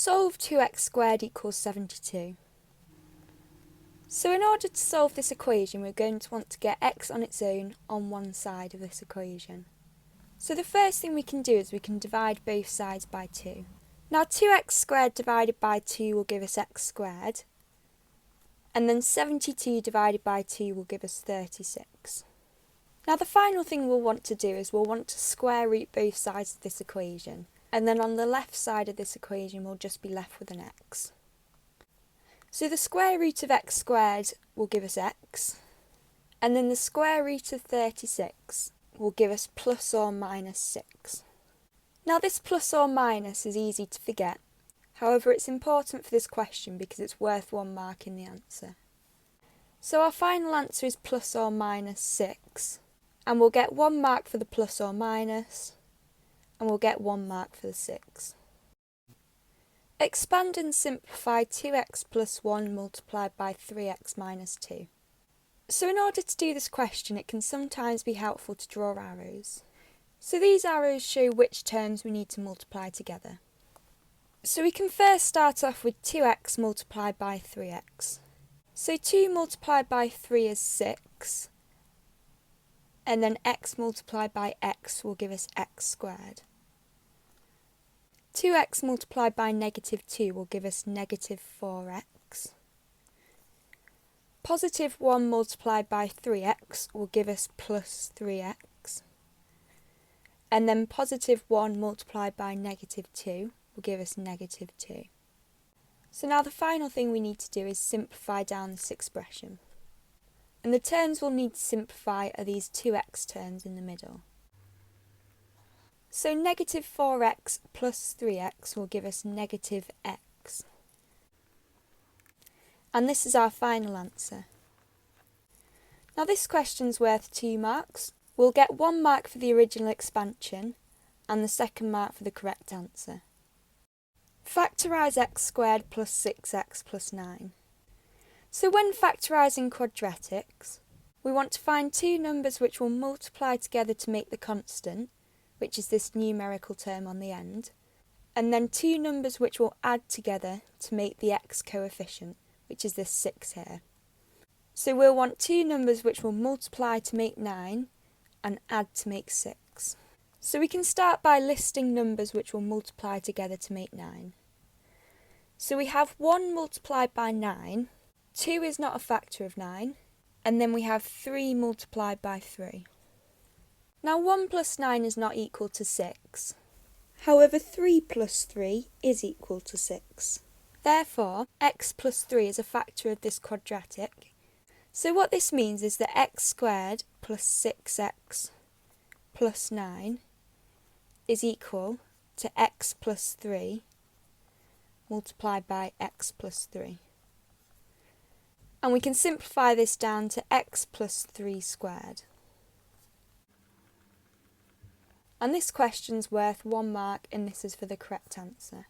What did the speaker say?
Solve 2x squared equals 72. So in order to solve this equation, we're going to want to get x on its own on one side of this equation. So the first thing we can do is we can divide both sides by 2. Now 2x squared divided by 2 will give us x squared, and then 72 divided by 2 will give us 36. Now the final thing we'll want to do is we'll want to square root both sides of this equation, and then on the left side of this equation we'll just be left with an x. So the square root of x squared will give us x, and then the square root of 36 will give us plus or minus 6. Now this plus or minus is easy to forget, however it's important for this question because it's worth 1 mark in the answer. So our final answer is plus or minus 6, and we'll get 1 mark for the plus or minus, and we'll get 1 mark for the 6. Expand and simplify 2x plus 1 multiplied by 3x minus 2. So in order to do this question, it can sometimes be helpful to draw arrows. So these arrows show which terms we need to multiply together. So we can first start off with 2x multiplied by 3x. So 2 multiplied by 3 is 6, and then x multiplied by x will give us x squared. 2x multiplied by negative 2 will give us negative 4x. Positive 1 multiplied by 3x will give us plus 3x. And then positive 1 multiplied by negative 2 will give us negative 2. So now the final thing we need to do is simplify down this expression. And the terms we'll need to simplify are these 2x terms in the middle. So negative 4x plus 3x will give us negative x. And this is our final answer. Now this question's worth 2 marks. We'll get 1 mark for the original expansion and the second mark for the correct answer. Factorise x squared plus 6x plus 9. So when factorising quadratics, we want to find 2 numbers which will multiply together to make the constant, which is this numerical term on the end, and then 2 numbers which will add together to make the x coefficient, which is this 6 here. So we'll want 2 numbers which will multiply to make 9 and add to make 6. So we can start by listing numbers which will multiply together to make 9. So we have 1 multiplied by 9, 2 is not a factor of 9, and then we have 3 multiplied by 3. Now 1 plus 9 is not equal to 6. However, 3 plus 3 is equal to 6. Therefore, x plus 3 is a factor of this quadratic. So what this means is that x squared plus 6x plus 9 is equal to x plus 3 multiplied by x plus 3. And we can simplify this down to x plus 3 squared. And this question's worth 1 mark, and this is for the correct answer.